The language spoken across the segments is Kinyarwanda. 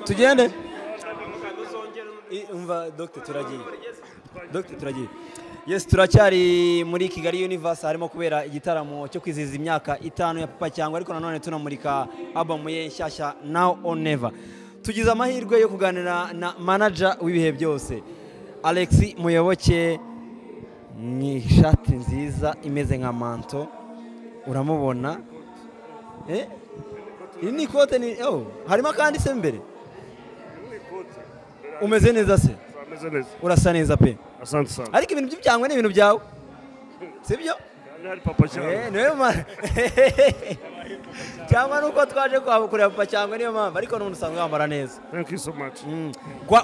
tugende umva Dr. turagiye yes turacyari muri Kigali Universe harimo kubera igitaramo cyo kwizihiza imyaka 5 ya Papa Cyangwa ariko nanone tunamurika album ye nshyashya Now or Never. Tugize amahirwe yo kuganira na manager w'ibihe byose Alex Muyoboke ni shati nziza imeze nka manto uramubona ni kote ni harimo kandi se mbere umeze neza se urasa neza pe asante sana ariko ibintu by'ibyangwe ni ibintu byawe sibyo hari Papa Cyangwa niyo mpamvu cyangwa nuko twaje kureba Papa Cyangwa niyo mpamvu ariko n'umuntu usanzwe wambara neza. Thank you so much.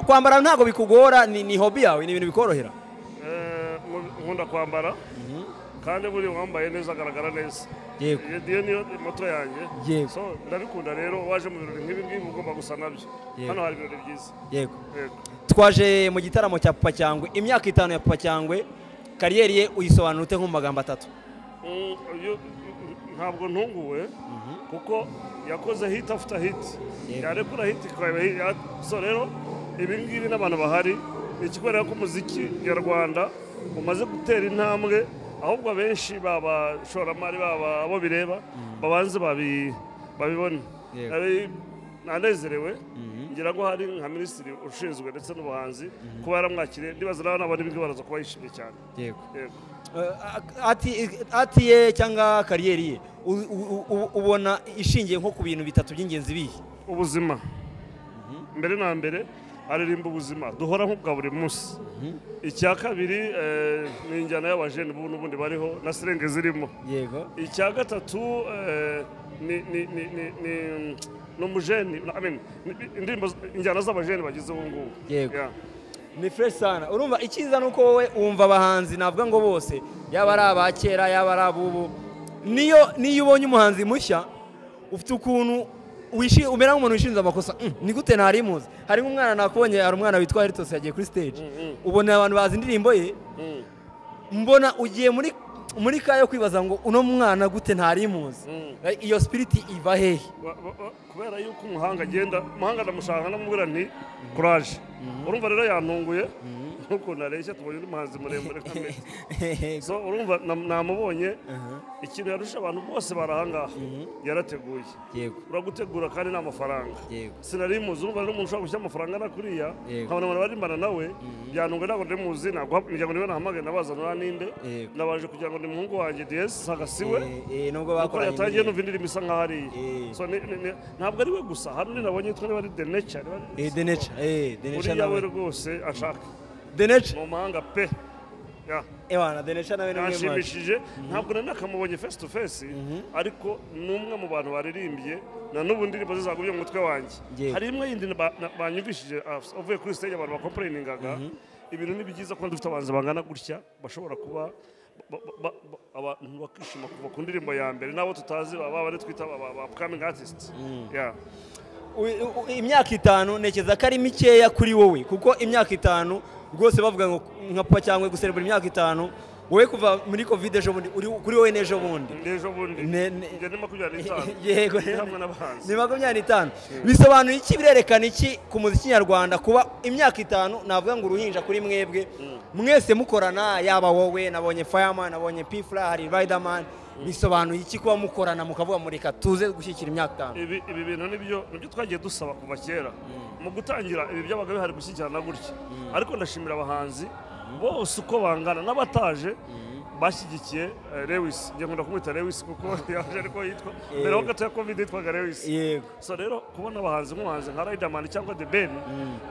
Kwambara ntago bikugora ni hobby yawe ni ibintu bikorohera nkunda kwambara kandi buri wambaye neza agaragara neza yego niyo moto yanjye so ndabikunda rero waje mu birori nk'ibi ngibi ugomba gusa nabyo hano hari ibirori byiza yego twaje mu gitaramo cya Papa Cyangwa imyaka 5 ya Papa Cyangwa kariyeri ye uyisobanura ute nko mu magambo 3 ntabwo ntunguwe kuko yakoze hit after hit yarekura hit so rero ibi ngibi n'abantu bahari ikikorera ko umuziki nyarwanda umaze gutera intambwe ahubwo benshi baba shoramari baba abo bireba babanze babibona nanezerewe ngira ngo hari nka minisitiri ushinzwe ndetse n'ubuhanzi kuba yaramwakiriye ndibaza nawe nabona ibintu baraza kuba yishimye cyane yego ati ye cyangwa kariyeri ye ubona ishingiye nko ku bintu 3 by'ingenzi bihe ubuzima mbere na mbere aririmba ubuzima duhora nk'ubwa buri munsi icya kabiri ni injyana y'abajene n'ubundi bariho na serenge zirimo yego icya gatatu ni n'umujene indirimbo injyana z'abajene bagize ubu ngubu yego ni fresh sana urumva ikiza nuko wowe wumva abahanzi navuga ngo bose yaba ari abakera yaba ari abubu niyo ubonye umuhanzi mushya ufite ukuntu umera nk'umuntu wishinze amakosa ni gute ntarimuzi hari nk'umwana nakubonye hari umwana witwa Heritos yagiye kuri stage ubona abantu bazi indirimbo ye mbona ugiye muri kayo kwibaza ngo uno mwana gute ntarimuzi iyo spirit iva hehe kubera yuko umuhanga ndamushaka namubwira nti courage urumva rero yantunguye nkuko nareshya tubonye umuhanzi muremure kamwe so urumva namubonye ikintu yarusha abantu bose barahangaha yarateguye yego uragutegura kandi n'amafaranga sinarimuzi urumva rero umuntu ushobora gushyira amafaranga nakuriya nkabona abantu barimbana nawe byantunguye ntabwo ndimuzi ntabwo niba nahamagaye nabazanura ninde nabaje kugira ngo ndi umuhungu wanjye DS sagasiwe nubwo bakoranye yatangiye numva indirimbo isa nkaho ari so ntabwo ari we gusa hari undi nabonye yitwa bari The Nature The Nature nawe rwose ashaka The Nature mu mahanga pe ewana The Nature nawe nashimishije ntabwo nakamubonye face to face ariko numwe mu bantu baririmbye na n'ubu ndirimbo zizagubye mu mutwe wanjye hari imwe yindi banyumvishije uvuye kuri stage abantu bakomplainingaga ibintu ni byiza ko dufite abanzi bangana gutya bashobora kuba abantu bakishima kuva ku ndirimbo ya mbere nabo tutazi baba bari twita upcoming artists imyaka 5 nekeza ko ari mikeya kuri wowe kuko imyaka 5 rwose bavuga ngo nka Papa Cyangwa guserebura imyaka 5 wowe kuva muri covid ejo bundi uri kuri wowe nejo bundi nge ni 25 yego hamwe n'abahanzi ni 25 bisobanuye iki birerekana iki ku muziki nyarwanda kuba imyaka 5 navuga ngo uruhinja kuri mwebwe mwese mukorana yaba wowe nabonye Fireman nabonye P-Fly hari Riderman bisobanuye iki kuba mukorana mukavuga mureka tuze gushyikira imyaka 5 ibi bintu nibyo twagiye dusaba kuva kera mu gutangira ibi byabaga bihari gushyikirana gutya ariko ndashimira abahanzi bose uko bangana n'abataje bashyigikiye Lewis ngiye nkunda kumwita Lewis kuko yaje ariko yitwa mbere ho gato ya covid yitwaga Lewis so rero kubona abahanzi nk'umuhanzi nka Riderman cyangwa The Ben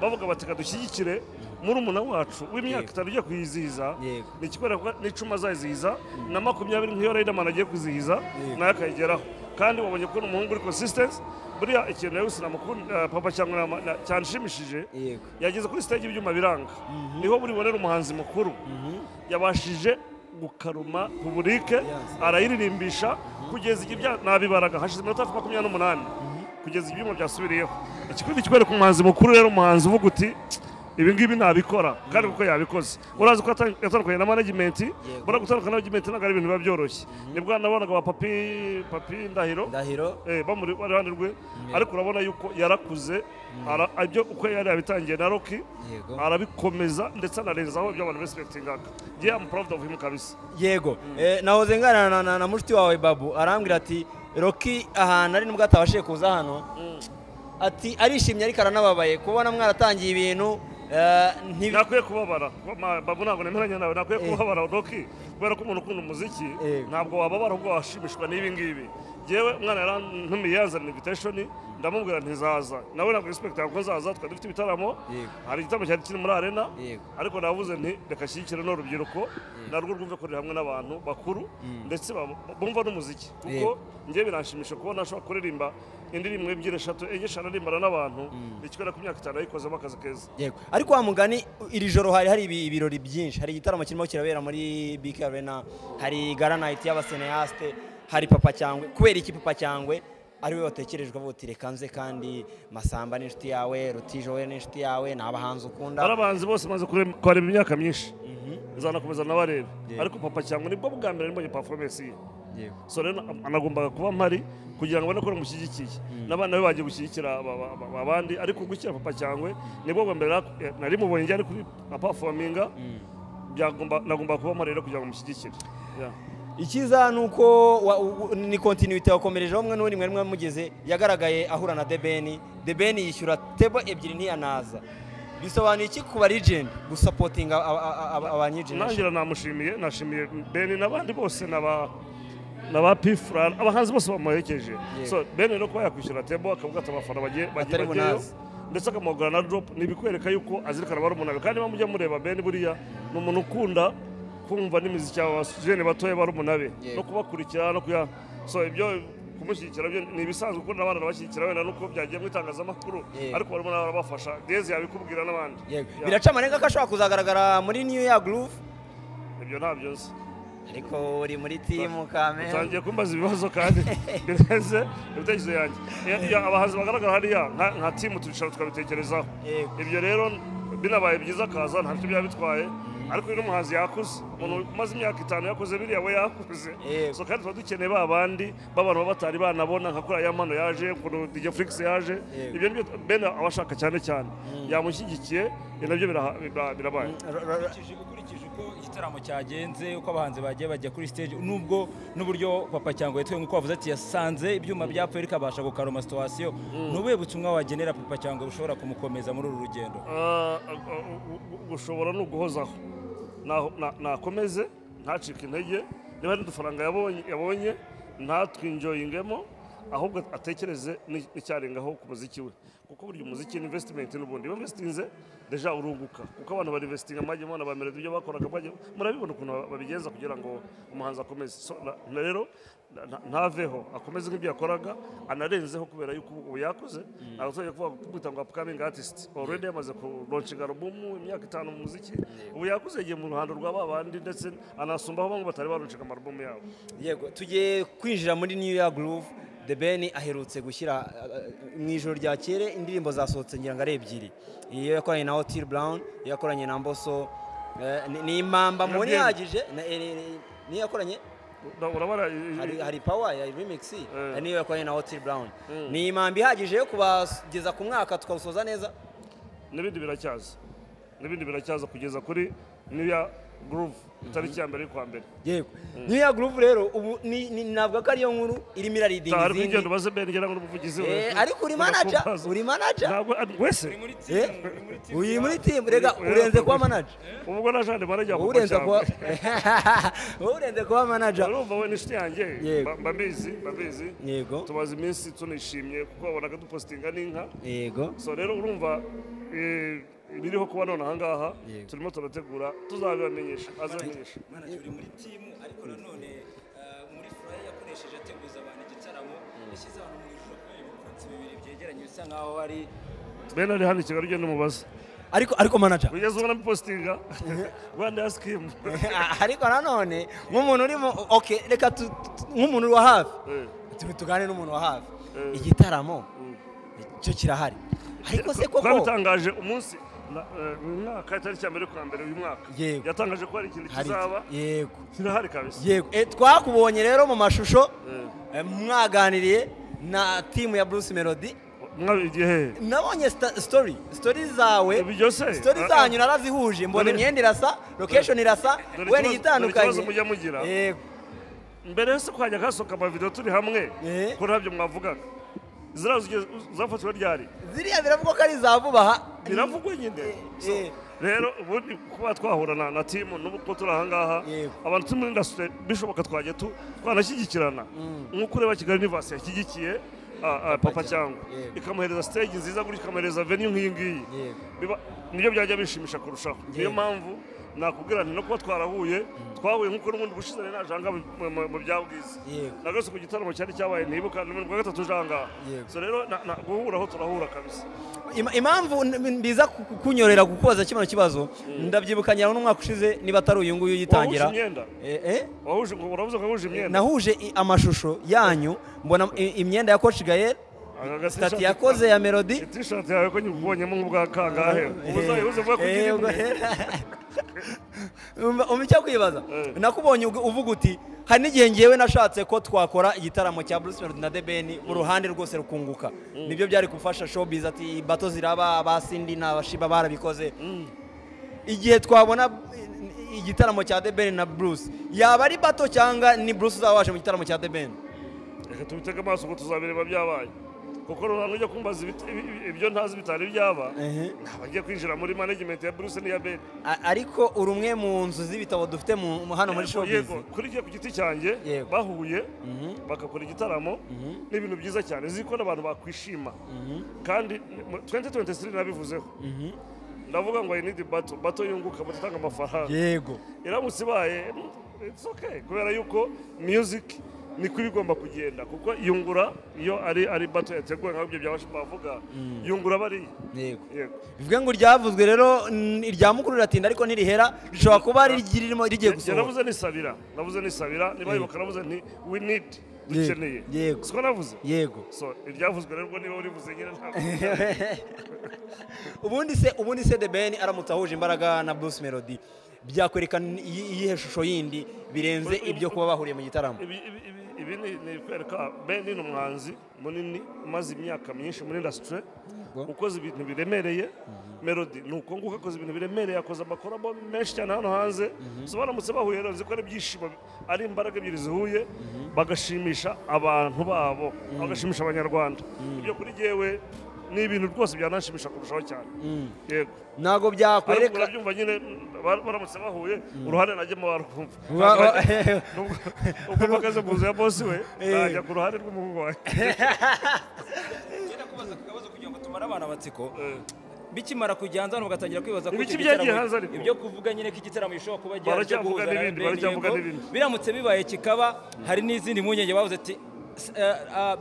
bavuga bati kadushyigikire muri umuna wacu w'imyaka 5 ugiye kuyizihiza ni ikikorera n'icuma azayizihiza na 20 nk'iyo Riderman agiye kuzihiza nayo akayigeraho kandi wabonye ko umuhungu uri consistent buriya ikintu Lewis namukunda Papa Cyangwa cyanshimishije yageze kuri stage y'ibyuma biranga niho buri bonera umuhanzi mukuru yabashije gukaruma publike arayiririmbisha kugeza igihe nabibaraga hashize iminota 28 kugeza ibyuma byasubiriyeho ikindi kikwereka umuhanzi mukuru rero umuhanzi uvuga uti ibi ngibi nabikora kandi kuko yabikoze urazi ko yatandukanye na management bora gutandukana na management ntabwo ari ibintu biba byoroshye nibwo nabonaga ba papi Ndahiro bamuri iruhande rwe ariko urabona yuko yarakuze ibyo uko yari yabitangiye na Rocky arabikomeza ndetse anarenzaho ibyo abantu respectingaga I'm proud of him kabisa yego nahoze ngana na mushiti wawe Babu arambwira ati Rocky ahantu ari nubwo atabashije kuza hano ati arishimye ariko aranababaye kubona mwaratangiye ibintu nakwiye kubabara Babu ntabwo nemeranya nawe nakwiye kubabara Rocky kubera ko umuntu ukunda umuziki ntabwo wababara ahubwo washimishwa n'ibi ngibi jewe umwana yarantumiye yazana invitation ndamubwira ntizaza nawe ntabwo respect ko nzaza twari dufite ibitaramo hari igitaramo cyari kiri muri arena ariko navuze nti reka shyigikira n'urubyiruko narwo rwumve ko hamwe n'abantu bakuru ndetse bumva n'umuziki kuko ngiye biranshimisha kubona ashobora kuririmba indirimbo ebyiri eshatu eshanu arimbana n'abantu bikora ku myaka 5 ayikozemo akazi keza yego ariko wa mugani iri joro hari ibirori byinshi hari igitaramo kirimo kirabera muri BK Arena hari Gala Night y'abaseneaste hari Papa Cyangwe kubera iki Papa Cyangwe ari we watekerejwe avuga uti reka nze kandi Masamba n'inshuti yawe Rutijo we n'inshuti yawe n'abahanzi ukunda arabanzi bose maze kureba imyaka myinshi nzanakomeza nabarebe ariko Papa Cyangwe nibwo bwa mbere mbonye performance ye so rero anagombaga kuba mpari kugira ngo bane ko mushyigikiye n'abana be bagiye gushyigikira abandi ariko gukira Papa Cyangwe nibwo bwa mbere nari mubonye njye ari kuri performinga nagomba kuba mpari rero kugira ngo mushyigikire ikiza nuko ni continuity wakomerejeho mwe n'undi mwari mugeze yagaragaye ahura na The Ben yishyura table ebyiri ntiyanaza bisobanuye iki kuba legend gusupporting abanyigeneration nangira nashimiye Ben n'abandi bose naba Pifra abahanzi bose bamuherekeje so Ben rero ko yakwishyura table akavuga ati abafana bagiye ndetse akamugura na drop nibikwereka yuko azirikana bari umuntu kandi bamujya mureba Ben buriya ni umuntu ukunda kumva n'imiziki y'abajene batoye bari umunabe no kubakurikira no kuya so ibyo kumushyigikira byo ni ibisanzwe kuko n'abana bashyigikira wenda nuko byagiye mu itangazamakuru ariko barimo barabafasha Deze yabikubwira n'abandi biraca amarenga ko ashobora kuzagaragara muri New Year Groove ibyo ntabyo nzi ariko uri muri team Kamena utangiye kumbaza ibibazo kandi bireze ibitekerezo yanjye abahanzi bagaragara hariya nka team turishaka tukabitekerezaho ibyo rero binabaye byiza kaza nta cyo byabitwaye ariko uyu muhanzi yakuze umuntu umaze imyaka 5 yakoze biriya we yakuze so kandi tuba dukeneye babandi b'abantu batari banabona nka kuri aya mano yaje ku DJ Flix yaje ibyo nibyo Ben abashaka cyane yamushyigikiye nabyo birabaye ukurikije uko igitaramo cyagenze uko abahanzi bagiye bajya kuri stage nubwo n'uburyo Papa Cyangwe yitwe nk'uko bavuze ati yasanze ibyuma byapfuye ariko abasha gukaroma situation nubuye butumwa wagenera Papa Cyangwe bushobora kumukomeza muri uru rugendo gushobora no guhozaho nakomeze ntacike intege niba ari udufaranga yabonye ntatwinjoyingemo ahubwo atekereze n'icyarengaho ku muziki we kuko burya umuziki ni investment n'ubundi investinze deja urunguka kuko abantu bari investinga amajye mwana bamera ibyo bakoraga murabibona ukuntu babigenza kugira ngo umuhanzi akomeze so rero ntaveho akomeze nk'ibyo yakoraga anarenzeho kubera yuko ubu yakoze ntabwo tujya kuvuga kwita ngo upcoming artist already yamaze ku launching album imyaka 5 mu muziki ubu yakuze igiye mu ruhando rwa babandi ndetse anasumbaho bamwe batari barunchika album yabo yego tugiye kwinjira muri New Year Groove The Ben aherutse gushyira mu ijoro rya kere indirimbo zasohotse ngira ngo ari ebyiri iyo yakoranye na Otile Brown yakoranye na Mbosso ni impamba muri yagije ni yakoranye hari Power ya remix niyo yakoranye na Otile Brown ni impamba ihagije yo kubageza ku mwaka tukawusoza neza n'ibindi biracyaza kugeza kuri New Year Groove itariki ya mbere kwa mbere yego New Year Groove rero ubu nabwo ko ariyo nkuru irimo iraridinga izindi ariko igendo baze Ben ngira ngo umuvugizi we ariko uri manager ntabwo wese uri muri team rega urenze kuba manager ubwo najande manager urenze kuba manager urumva we nishiti yanjye mbabizi yego tubaza iminsi tunishimye kuko babonaga dupostinga n'inka yego so rero urumva biriho kuba none ahangaha turimo turategura tuzabibamenyesha azamenyesha uri muri team ariko nanone muri flyer yakoresheje ateguza abantu igitaramo yashyize abantu mu ijoro ibipfunsi bibiri byegeranye bisa nkaho ari Ben ari hano Kigali ugenda umubaza ariko manager ugeze ubona postinga Rwanda ya scheme ariko nanone nk'umuntu urimo okay reka nk'umuntu uri wa hafi tugane n'umuntu wa hafi igitaramo cyo kirahari ariko se koko twabitangaje umunsi uyu mwaka itariki ya mbere kwa mbere uyu mwaka Yego. yatangaje ko hari ikintu kizaba yego kirahari kabisa. yego twakubonye rero mu mashusho mwaganiriye na timu ya Bruce Melody mwabigiye nabonye story zawe ibyo se story zanyu narazihuje mbona imyenda irasa location irasa we ni itandukanye mujya mugira yego mbere se kwajya kasoka ama video turi hamwe ko ntabyo mwavugaga zafatwa ryari ziriya biravugwa ko ari za vuba aha biravugwa nyine rero ubundi kuba twahura na timu n'uko turi aha ngaha abantu turi muri industry bishoboka twajya twanashyigikirana nk'uko ureba Kigali Universe yashyigikiye papa cyangwa ikamuhereza stage nziza guri ikamuhereza venue nk'iyi ngiyi nibyo byajya bishimisha kurushaho niyo mpamvu nakubwira nti no kuba twarahuye twahuye nk'uko n'ubundi bushize najanga mu byabwiza nagase ku gitaramo cyari cyabaye ntibuka n'umuntu wa gatatu janga so rero guhuraho turahura kabisa impamvu mbiza kunyorera kukubaza kino kibazo ndabyibukanya n'umwaka ushize niba atari uyu nguyu yitangira wahuje uravuze ko wahuje imyenda nahuje amashusho yanyu mbona imyenda ya Coach Gael stati yakoze ya Melody t-shirt yawe ko nyubonyemo nk'ubwa kangahe ubuzayihuze vuga umicyo kwibaza nakubonye uvuga uti hari n'igihe ngewe nashatse ko twakora igitaramo cya Bruce Melody na The Ben uruhande rwose rukunguka nibyo byari gufasha showbiz ati bato ziraba abasindi n'abashiba barabikoze igihe twabona igitaramo cya The Ben na Bruce yaba ari bato cyangwa ni Bruce uzabasha mu gitaramo cya The Ben reka tubitege amaso ngo tuzabireba byabaye kuko runango ujya kumbaza ibyo ntazi bitari byaba ntabagiye kwinjira muri management ya Bruce n'iya Ben ariko uri umwe mu nzu z'ibitabo dufite hano muri showbiz kuri giye ku giti cyanjye bahuye bagakora igitaramo n'ibintu byiza cyane ziko n'abantu bakwishima kandi 2023 nabivuzeho ndavuga ngo I need bato yunguka batanga amafaranga yego iramutse ibaye it's okay kubera yuko music niko bigomba kugenda kuko yungura iyo ari bato yateguwe nk'ibyo byabasha bavuga yungura bari yego bivuga ngo ryavuzwe rero irya mukuru ratinda ariko ntirihera bishobora kuba ririmo rigiye gusohoka navuze nisabira niba yibuka navuze nti we need dukeneye siko navuze yego so iryavuzwe rero niba urivuze nyine ntabwo ubundi se The Ben aramutse ahuje imbaraga na Bruce Melody byakwereka iyihe shusho yindi birenze ibyo kuba bahuriye mu gitaramo ibi ni kwereka Ben ni umuhanzi munini umaze imyaka myinshi muri industry ukoze ibintu biremereye Melody nuko nguko akoze ibintu biremereye akoze amakorabo menshi cyane hano hanze so baramutse bahuye rero ziko ari byishimo ari imbaraga ebyiri zihuye bagashimisha abantu babo bagashimisha abanyarwanda ibyo kuri jewe ni ibintu rwose byanashimisha kurushaho cyane yego nago byakwereka byumva nyine baramutse bahuye uruhande najyemo barumva ubwo bakaze kuza ya boss we najya ku ruhande rw'umuhungu wawe cyera kubaza akabazo kugira ngo tumara abana batsiko bikimara kujyanza no gatangira kwibaza ko ibyo kuvuga nyine ko igitaramo gishobora kuba cyaje guhuza biramutse bibaye kikaba hari n'izindi munyenge bavuze ati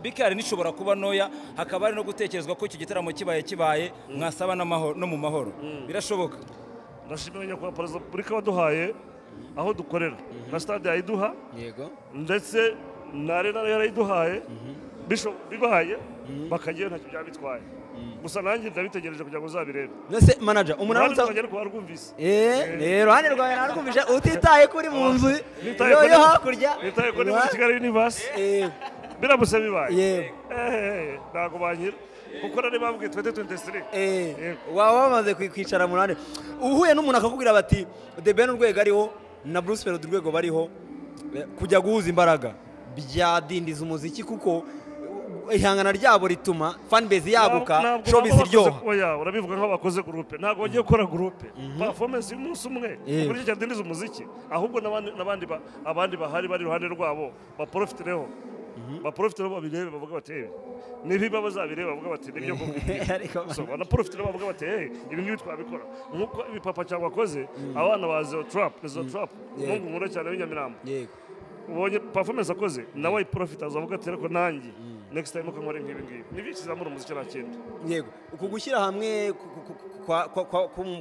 bikari nishobora kuba noya hakaba ari no gutekerezwa ko iki gitaramo kibaye mwasaba no mu mahoro birashoboka ndashimira nyakubahwa perezida wa repubulika waduhaye aho dukorera na stade yayiduha yego ndetse na arena yarayiduhaye bibaye bakagiye ntacyo byabitwaye gusa nanjye ndabitegereje kugira ngo uzabirebe nese manager umuntu agera ku barwumvise ruhande rwawe narwumvise utitaye kuri mu nzu yo hakurya nitaye kuri muri Kigali Universe biramutse bibaye ntago banyira kuko nari babwiye 2023 waba wamaze kwicara mu ruhande uhuye n'umuntu akakubwira bati The Ben urwego ariho na Bruce Melody urwego bariho kujya guhuza imbaraga byadindiza umuziki kuko ihangana ryabo rituma fanbase yaguka showbiz iryoha urabivuga nk'abakoze groupe ntago bagiye gukora groupe performance y'umunsi umwe kuri cyo cyadindiza umuziki ahubwo abandi bahari bari ruhande rwabo baprofitereho babirebe bavuga bati nibiba bazabireba bavuga bati nibyo koko so banaprofitira bavuga bati ibi ngibi twabikora nkuko ibi papa cyangwa akoze abana bazo trap mungu nkuru cyane w'inyamirambo ubonye performance akoze nawe profit azavuga ati ariko nanjye next time ukankore nk'ibi ngibi nibyo kizamura umuziki nta kindi. yego uku gushyira hamwe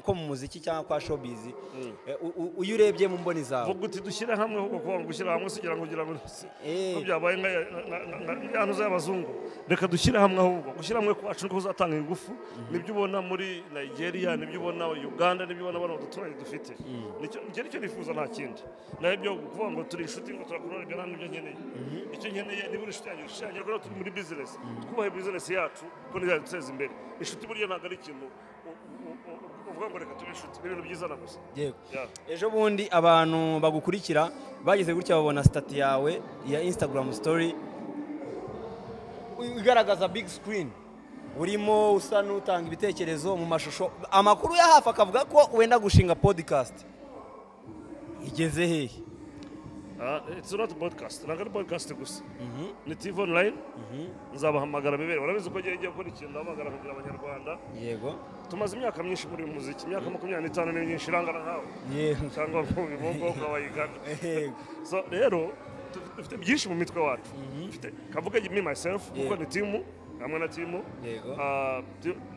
ko mu muziki cyangwa kwa showbiz uyu urebye mu mboni zawe vuga uti dushyire hamwe ahubwo kuba gushyira hamwe kugira ngo ko byabaye nk'ahantu z'abazungu reka dushyire hamwe ahubwo gushyira hamwe kwacu niko uzatanga ingufu nibyo ubona muri Nigeria nibyo ubona Uganda nibyo ubona bano duturanye dufite nicyo nifuza nta kindi nabyo kuvuga ngo turi inshuti ngo turakurora ibyo nta nibyo nkeneye icyo nkeneye niba uri inshuti yanjye ushushanya rero turi muri business twubahe business yacu ko nizaduteza imbere inshuti burya ntabwo ari ikintu uvuga ngo reka tube inshuti ibintu byiza na gusa. Yego ejo bundi abantu bagukurikira bageze gutya babona stati yawe ya Instagram story igaragaza big screen urimo usa n'utanga ibitekerezo mu mashusho amakuru ya hafi akavuga ko wenda gushinga podcast igeze hehe? It's not a podcast ntabwo ari podcast gusa ni TV online nzabahamagara bibere urabizi ko ngiye gukora ikintu ndahamagara kugira abanyarwanda yego tumaze imyaka myinshi muri muziki imyaka 25 ni myinshi irangana nawe cyangwa mu bibongo ukawayigana so rero dufite byinshi mu mitwe wacu dufite kavuga me myself kuko ni team hamwe na team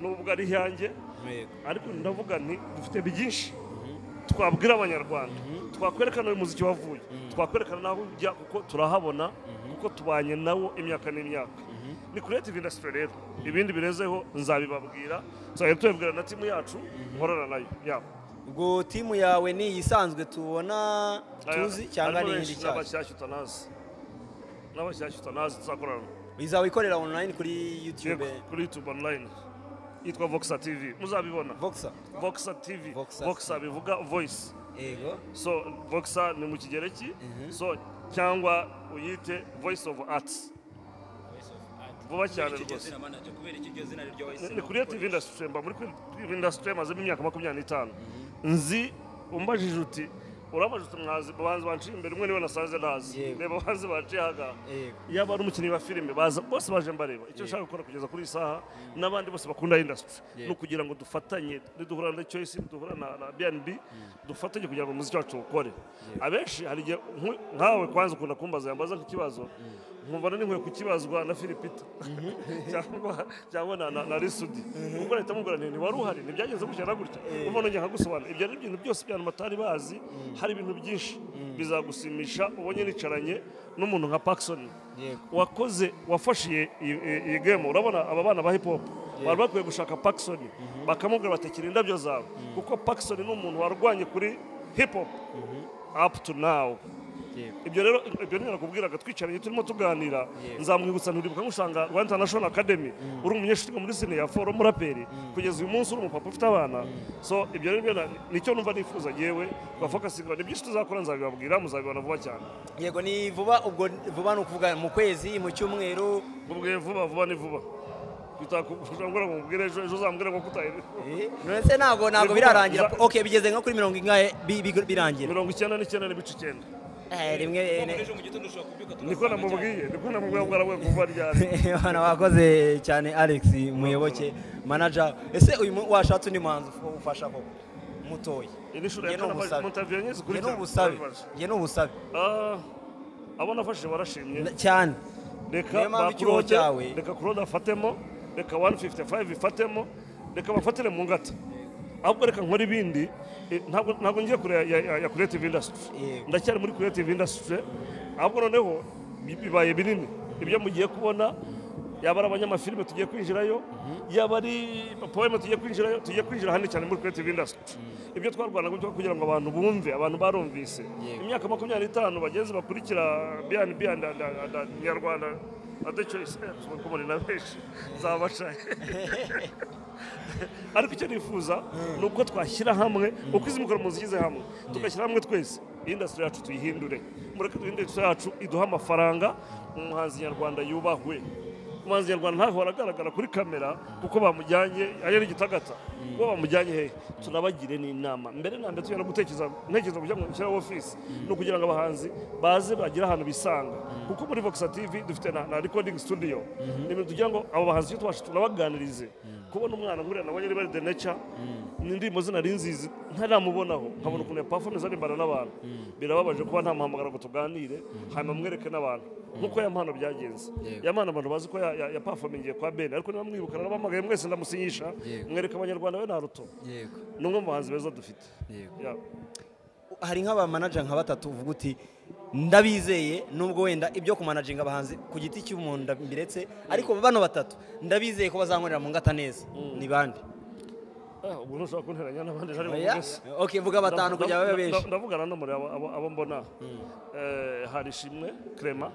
nubwo ari hyanjye ariko ndavuga nti dufite byinshi twabwira abanyarwanda twakwerekana uyu muziki wavuye twakwerekana naho ujya kuko turahabona kuko tubanye nawo imyaka n'imyaka ni creative industry rero ibindi birezeho nzabibabwira tubabwira na timu yacu nkorana nayo yabo ubwo timu yawe ni isanzwe tubona tuzi cyangwa ni indi cyane n'abashyashya utanazi tuzakorana izawe ikorera online kuri YouTube online yitwa Voxa TV muzabibona Voxa TV Voxa bivuga voice yego so Voxa ni mu kigereki so cyangwa uyite voice of arts vuba cyane rwose ni creative industry mba muri creative industry maze imyaka 25 nzi umbajije uti urabajije mwazi babanze banciye imbere umwe niwe nasanze nazi reba babanze baciye haga yaba ari umukinnyi wa filime baza bose baje mbareba icyo nshaka gukora kugeza kuri isaha n'abandi bose bakunda industry no kugira ngo dufatanye duhura na Choice duhura na BNB dufatanye kugira ngo umuziki wacu ukore abenshi hari nkawe kwanza ukunda kumbaza yambaza ikibazo nkumva n'inkwe kukibazwa na Philipita cyangwa na Risudi ubwo leta mugura nti wari uhari nibyagenze gushyira gutya ubona njye nkagusobanura ibyo ari ibintu byose byana matari bazi hari ibintu byinshi bizagusimisha ubonye nicaranye n'umuntu nka Paxson wafashiye iyi game urabona aba bana ba hip hop bari bakwiye gushaka Paxson bakamubwira batekera indabyo zawe kuko Paxson ni umuntu warwanye kuri hip hop up to now ibyo rero ibyo nakubwiraga twicaranye turimo tuganira nzamwibutsa nturibuka nk'ushanga Rwanda International Academy uri umunyeshuri muri sine ya forum muraperi kugeza uyu munsi uri umupapa ufite abana so ibyo rero nicyo numva nifuza yewe twafokasinga ni byinshi tuzakora nzabibabwira muzabibona vuba cyane yego ni vuba ubwo vuba no kuvuga mu kwezi mu cyumweru ubwo vuba ni vuba kutakubwira ngo mbwire ejo uzambwira ngo kutayire none ntago birarangira okay bigeze nko kuri 70 ingahe birangira 99 n'ibice 9 rimwe niko namubwiye ngo arawe kuva ryari bana wakoze cyane Alex Muyoboke manager ese uyu washatse undi muhanzi ufasha ko mutoyi ye n'ubusabe abo nafashije barashimye cyane reka Claude afatemo reka 155 ifatemo reka bafatire mu ngata ahubwo reka nkora ibindi ntabwo ngiye kure ya creative industry ndacyari muri creative industry ahubwo noneho bibaye binini ibyo mugiye kubona yaba ari abanyamafilime tugiye kwinjirayo yaba ari poeme tugiye kwinjira hano cyane muri creative industry ibyo twarwana kugira ngo abantu bumve abantu barumvise imyaka 25 bagenzi bakurikira BNB Nyarwanda The Choice ko muri nabeshi zabacaye ariko icyo nifuza nuko twashyira hamwe uko izi mikoro muzigize hamwe tugashyira hamwe twese industry yacu tuyihindure mureke industry yacu iduha amafaranga umuhanzi nyarwanda yubahwe umuhanzi nyarwanda ntaho aragaragara kuri kamera kuko bamujyanye ari igitagata kuba bamujyanye hehe tunabagire n'inama mbere na mbere tujya no gutekereza kujya mu nshyira office no kugira ngo abahanzi baze bagira ahantu bisanga kuko muri Vox TV dufite na recording studio ni ibintu tugira ngo abo bahanzi tubashe tunabaganirize kubona umwana nkuriya nabonye ari bari The Nature n'indirimbo zina rinzizi ntaramubonaho nkabona ukuntu performance arimbana n'abantu birababaje kuba nta muhamagara ngo tuganire hanyuma mwereke n'abantu nkuko ya mpano byagenze ya mpano abantu bazi ko ya performingiye kwa Ben ariko niba mwibukana nabamagaye mwese ndamusinyisha mwereka abanyarwanda we Naruto n'umwe mu bahanzi beza dufite hari nk'aba manager nka batatu uvuga uti ndabizeye nubwo wenda ibyo ku managing abahanzi ku giti cy'umuntu mbiretse ariko bano batatu ndabizeye ko bazankorera mu ngata neza ni bande ubu ntushobora kunteranya n'abandi jari bose okay vuga batanu kujya babe benshi ndavugana no muri abo mbona hari Shimwe Clement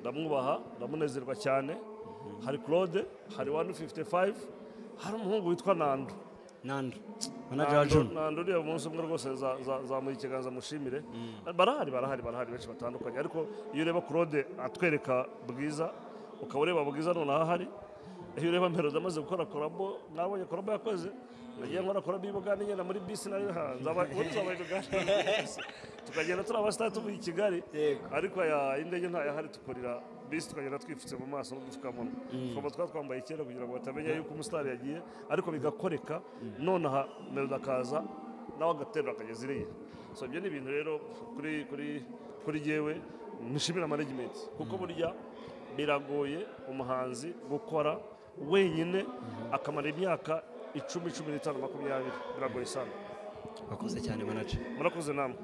ndamwubaha ndamunezerwa cyane hari Claude hari 155 hari umuhungu witwa Nando manager wa June Nando uriya umunsi umwe rwose zamuha ikiganza mushimire barahari benshi batandukanye ariko iyo ureba Claude atwereka Bwiza ukaba ureba Bwiza none ahari iyo ureba Melody amaze gukora korabo nabonye korabo yakoze nagiye nkora korabo y'Ibugande nyine muri bisi nari hanze zabaye Uganda tukagenda turaba star tuvuye i Kigali ariko indege nta yahari tukorera bisi tukagenda twifutse mu maso n'udupfukamunwa twaba twambaye kera kugira ngo batamenya yuko umustar yagiye ariko bigakoreka none aha Melody akaza nawe agaterura akageza iriya so ibyo ni ibintu rero kuri jewe nishimira management kuko burya biragoye umuhanzi gukora wenyine akamara imyaka 10, 15, 20 biragoye sana. Wakoze cyane manager. Murakoze namwe.